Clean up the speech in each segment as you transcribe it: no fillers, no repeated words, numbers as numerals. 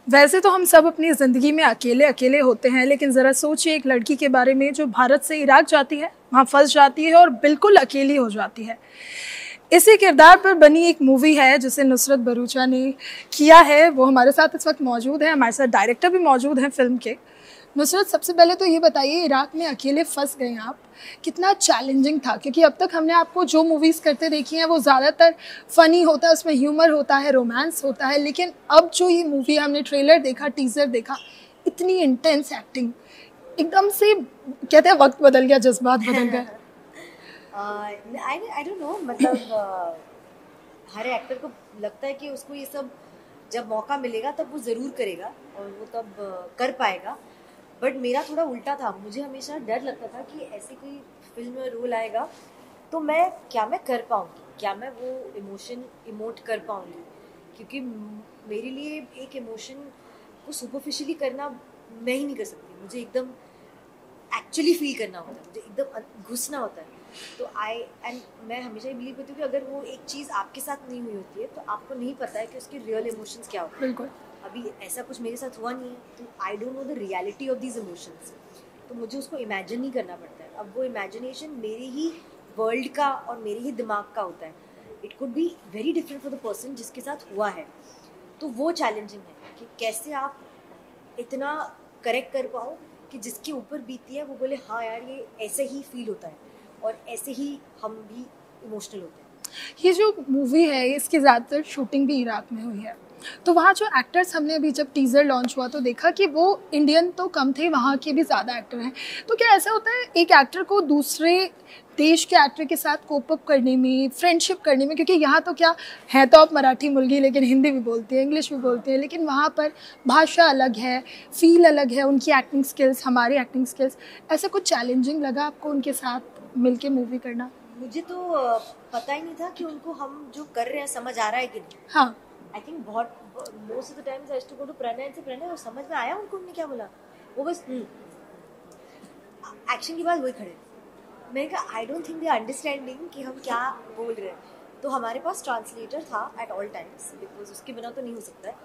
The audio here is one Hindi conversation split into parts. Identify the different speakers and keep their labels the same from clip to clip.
Speaker 1: वैसे तो हम सब अपनी ज़िंदगी में अकेले अकेले होते हैं, लेकिन ज़रा सोचिए एक लड़की के बारे में जो भारत से इराक जाती है, वहाँ फंस जाती है और बिल्कुल अकेली हो जाती है। इसी किरदार पर बनी एक मूवी है जिसे नुसरत भरूचा ने किया है। वो हमारे साथ इस वक्त मौजूद है, हमारे साथ डायरेक्टर भी मौजूद हैं फ़िल्म के। नुसरत, सबसे पहले तो ये बताइए, इराक में अकेले फंस गए आप, कितना चैलेंजिंग था? क्योंकि अब तक हमने आपको जो मूवीज़ करते देखी हैं वो ज़्यादातर फ़नी होता है, उसमें ह्यूमर होता है, रोमांस होता है, लेकिन अब जो ये मूवी हमने ट्रेलर देखा, टीज़र देखा, इतनी इंटेंस एक्टिंग, एकदम से कहते हैं वक्त बदल गया, जज्बात बदल गए।
Speaker 2: आई डोंट नो, मतलब हर एक्टर को लगता है कि उसको ये सब जब मौका मिलेगा तब वो ज़रूर करेगा और वो तब कर पाएगा। बट मेरा थोड़ा उल्टा था, मुझे हमेशा डर लगता था कि ऐसी कोई फिल्म में रोल आएगा तो मैं कर पाऊँगी, क्या मैं वो इमोशन इमोट कर पाऊँगी, क्योंकि मेरे लिए एक इमोशन को सुपरफिशियली करना मैं ही नहीं कर सकती, मुझे एकदम एक्चुअली फील करना होता है, मुझे एकदम घुसना होता है। तो मैं हमेशा ये बिलीव करती हूँ कि अगर वो एक चीज़ आपके साथ नहीं हुई होती है तो आपको नहीं पता है कि उसके रियल इमोशंस क्या होते हैं।
Speaker 1: बिल्कुल।
Speaker 2: अभी ऐसा कुछ मेरे साथ हुआ नहीं है तो I don't know the reality of these emotions, तो मुझे उसको इमेजिन ही करना पड़ता है। अब वो इमेजिनेशन मेरे ही वर्ल्ड का और मेरे ही दिमाग का होता है, it could be very different for the person जिसके साथ हुआ है। तो वो चैलेंजिंग है कि कैसे आप इतना करेक्ट कर पाओ कि जिसके ऊपर बीती है वो बोले हाँ यार ये ऐसे ही फील होता है और ऐसे ही हम भी इमोशनल होते हैं।
Speaker 1: ये जो मूवी है इसकी ज़्यादातर शूटिंग भी इराक में हुई है, तो वहाँ जो एक्टर्स हमने अभी जब टीज़र लॉन्च हुआ तो देखा कि वो इंडियन तो कम थे, वहाँ के भी ज़्यादा एक्टर हैं। तो क्या ऐसा होता है एक एक्टर को दूसरे देश के एक्टर के साथ कोप अप करने में, फ्रेंडशिप करने में, क्योंकि यहाँ तो क्या है, तो आप मराठी मुलगी लेकिन हिंदी भी बोलते हैं, इंग्लिश भी बोलते हैं, लेकिन वहाँ पर भाषा अलग है, फील अलग है, उनकी एक्टिंग स्किल्स, हमारी एक्टिंग स्किल्स, ऐसा कुछ चैलेंजिंग लगा आपको उनके साथ मिल के मूवी करना?
Speaker 2: मुझे तो पता ही नहीं था कि उनको हम जो कर रहे हैं समझ आ रहा है कि नहीं।
Speaker 1: हाँ।
Speaker 2: आई थिंक बहुत most of the times I used to go to Pranay and से प्रणय और समझ में आया उनको उन्होंने क्या बोला, वो बस एक्शन के बाद वही खड़े। मैंने कहा I don't think they understanding कि हम क्या बोल रहे हैं। तो हमारे पास ट्रांसलेटर था एट ऑल टाइम्स, बिकॉज उसके बिना तो नहीं हो सकता है।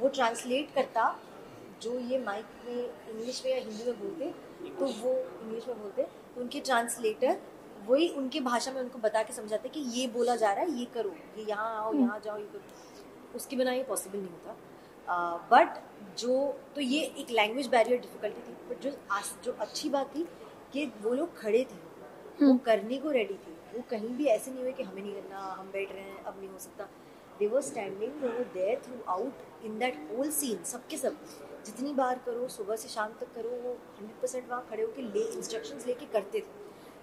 Speaker 2: वो ट्रांसलेट करता, जो ये माइक में इंग्लिश में या हिंदी में बोलते तो वो इंग्लिश में बोलते, तो उनके ट्रांसलेटर वही उनके भाषा में उनको बता के समझाते कि ये बोला जा रहा है, ये करो, ये यहाँ आओ, यहाँ जाओ, ये करो। उसके बिना ये पॉसिबल नहीं होता। बट जो तो ये एक लैंग्वेज बैरियर डिफिकल्टी थी, बट जो अच्छी बात थी कि वो लोग खड़े थे, वो करने को रेडी थे। वो कहीं भी ऐसे नहीं हुए कि हमें नहीं करना, हम बैठ रहे हैं, अब नहीं हो सकता। They were standing, they were there throughout in that whole scene. सबके सब जितनी बार करो, सुबह से शाम तक करो, वो 100% वहाँ खड़े होकर इंस्ट्रक्शंस लेके करते थे।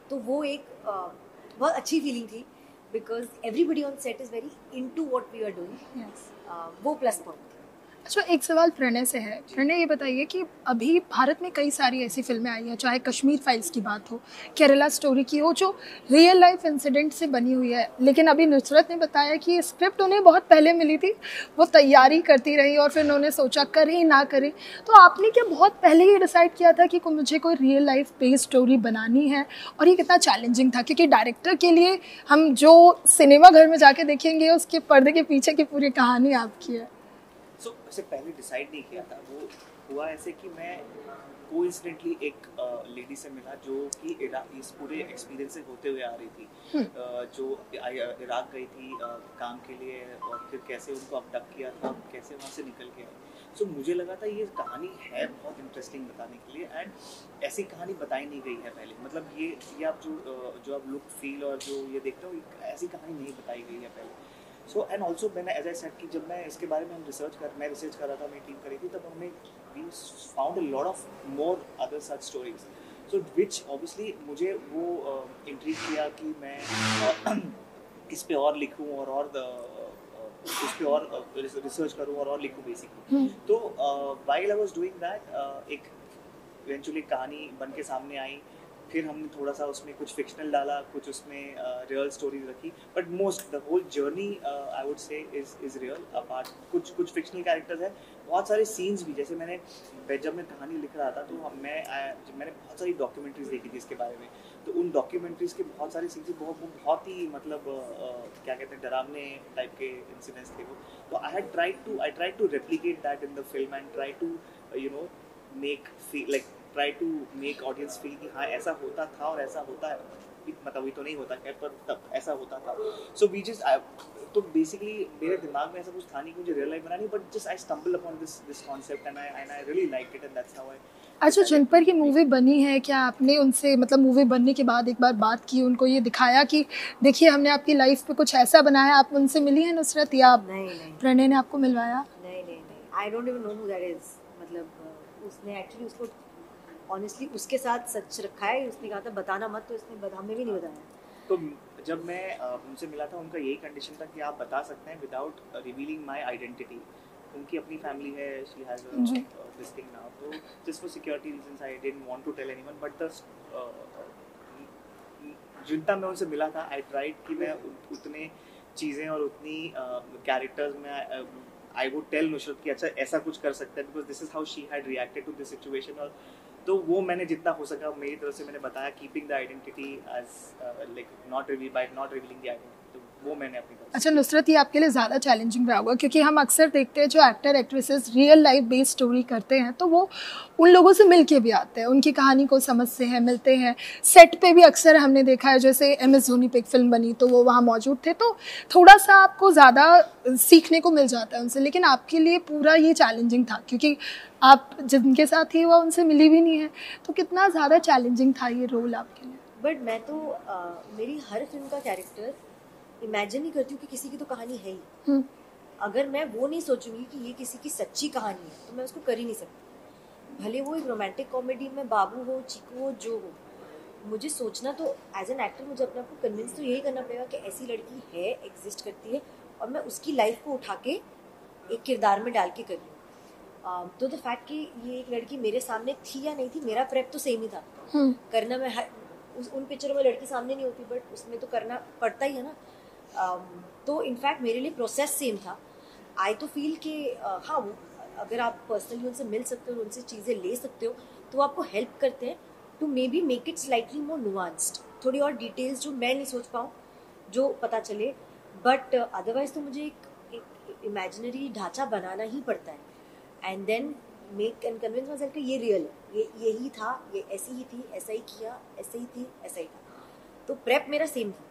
Speaker 2: तो वो एक बहुत अच्छी फीलिंग थी, because everybody on set is very into what we are doing. वो प्लस पॉइंट।
Speaker 1: अच्छा, एक सवाल प्रणय से है। प्रणय, ये बताइए कि अभी भारत में कई सारी ऐसी फिल्में आई हैं, चाहे कश्मीर फाइल्स की बात हो, केरला स्टोरी की हो, जो रियल लाइफ इंसिडेंट से बनी हुई है, लेकिन अभी नुसरत ने बताया कि स्क्रिप्ट उन्हें बहुत पहले मिली थी, वो तैयारी करती रही और फिर उन्होंने सोचा करें ना करें। तो आपने क्या बहुत पहले ही डिसाइड किया था कि मुझे कोई रियल लाइफ बेस्ड स्टोरी बनानी है? और ये कितना चैलेंजिंग था, क्योंकि डायरेक्टर के लिए हम जो सिनेमा घर में जाके देखेंगे उसके पर्दे के पीछे की पूरी कहानी आपकी है।
Speaker 3: वैसे पहले डिसाइड नहीं किया था, वो हुआ ऐसे कि मैं कोइंसिडेंटली एक लेडी से मिला जो कि इस पूरे एक्सपीरियंस से होते हुए आ रही थी, जो इराक गई थी काम के लिए, और फिर कैसे उनको अबडक्ट किया था, कैसे वहाँ से निकल के आई। सो मुझे लगा था ये कहानी है बहुत इंटरेस्टिंग बताने के लिए, एंड ऐसी कहानी बताई नहीं गई है पहले। मतलब ये आप जो आप लुक फील और जो ये देखते हो, ऐसी कहानी नहीं बताई गई है पहले। सो एंड ऑल्सो मैंने एज आई सेड कि जब मैं इसके बारे में मैं रिसर्च कर रहा था, मेरी टीम करी थी, तब हमने we found a lot of more other such stories, so which obviously मुझे वो इंट्रीग किया कि मैं इस पे और लिखूं और इस पे और रिसर्च करूं और लिखूं बेसिकली। तो while I was doing that, एक इवेंचुअली कहानी बन के सामने आई। फिर हमने थोड़ा सा उसमें कुछ फिक्शनल डाला, कुछ उसमें रियल स्टोरीज रखी, but most the whole journey I would say is real. Apart कुछ फिक्शनल कैरेक्टर्स है, बहुत सारे सीन्स भी, जैसे जब मैं कहानी लिख रहा था तो मैंने बहुत सारी डॉक्यूमेंट्रीज देखी थी इसके बारे में, तो उन डॉक्यूमेंट्रीज के बहुत सारे सीन्स बहुत ही मतलब क्या कहते हैं, डरावने टाइप के इंसिडेंट्स थे वो। तो I try to replicate that in the film and try to try to make audience feel कि हाँ ऐसा होता था और ऐसा होता है, मतलब ये तो नहीं होता है पर तब ऐसा होता था। सो वी जस्ट तो बेसिकली मेरे दिमाग में ऐसा कुछ था नहीं कि मुझे रियल लाइफ बनानी, but just I stumble upon this concept and I really liked it and that's how I.
Speaker 1: अच्छा, जिन पर की मूवी बनी है, क्या आपने उनसे मतलब मूवी बनने के बाद एक बार बात की, उनको ये दिखाया कि देखिए हमने आपकी लाइफ पे कुछ ऐसा बनाया, आप उनसे मिली हैं नुसरत, या
Speaker 2: नहीं
Speaker 1: प्रणय ने आपको मिलवाया?
Speaker 2: नहीं, I don't even know who that is. मतलब उसने एक्चुअली उसको ऑनेस्टली उसके साथ सच रखा है, उसने कहा था बताना मत, तो इसने हमें भी नहीं बताया।
Speaker 3: तो जब मैं उनसे मिला था उनका यही कंडीशन था कि आप बता सकते हैं विदाउट रिवीलिंग माय आइडेंटिटी। उनकी अपनी फैमिली है, she has this thing now, तो just for security reasons I didn't want to tell anyone, but जितना मैं उनसे मिला था आई ट्राइड कि मैं उतने चीज़ें और उतनी कैरेक्टर्स में आई वुड टेल नुसरत कि अच्छा ऐसा कुछ कर सकते हैं, because this is how she had reacted to this situation. और तो वो मैंने जितना हो सका मेरी तरफ से मैंने बताया, keeping the identity as like not revealing the identity, तो वो मैंने अपनी तरफ।
Speaker 1: अच्छा नुसरत, ये आपके लिए ज़्यादा चैलेंजिंग रहा होगा, क्योंकि हम अक्सर देखते हैं जो actor actresses real life based story करते हैं तो वो उन लोगों से मिल के भी आते हैं, उनकी कहानी को समझते हैं, मिलते हैं। सेट पे भी अक्सर हमने देखा है, जैसे MS धोनी पे एक फिल्म बनी तो वो वहाँ मौजूद थे, तो थोड़ा सा आपको ज़्यादा सीखने को मिल जाता है उनसे। लेकिन आपके लिए पूरा ये चैलेंजिंग था, क्योंकि आप जिनके साथ ही वो उनसे मिली भी नहीं है, तो कितना ज़्यादा चैलेंजिंग था ये रोल आपके लिए?
Speaker 2: बट मैं तो मेरी हर फिल्म का कैरेक्टर इमेजिन ही करती हूँ कि किसी की तो कहानी है ही। अगर मैं वो नहीं सोचूंगी कि ये किसी की सच्ची कहानी है तो मैं उसको कर ही नहीं सकती। भले वो एक रोमांटिक कॉमेडी में बाबू हो, चीकू हो, जो हो, मुझे सोचना तो एज एन एक्टर मुझे अपने आप को कन्विंस तो यही करना पड़ेगा कि ऐसी लड़की है, एग्जिस्ट करती है, और मैं उसकी लाइफ को उठा के एक किरदार में डाल के कर रही हूँ। तो द फैक्ट कि ये एक लड़की मेरे सामने थी या नहीं थी, मेरा प्रेप तो सेम ही था। करना मैं उन पिक्चरों में लड़की सामने नहीं होती, बट उसमें तो करना पड़ता ही है ना। तो इनफैक्ट मेरे लिए प्रोसेस सेम था। आई तो फील कि हाँ, वो अगर आप पर्सनली उनसे मिल सकते हो, उनसे चीज़ें ले सकते हो, तो वो आपको हेल्प करते हैं to maybe make it slightly more nuanced, थोड़ी और डिटेल्स जो मैं नहीं सोच पाऊँ जो पता चले। बट अदरवाइज तो मुझे एक इमेजिनरी ढांचा बनाना ही पड़ता है and then make and convince myself कि ये रियल है, ये यही था, ये ऐसी ही थी, ऐसा ही किया, ऐसे ही थी, ऐसा ही था। तो प्रेप मेरा सेम था।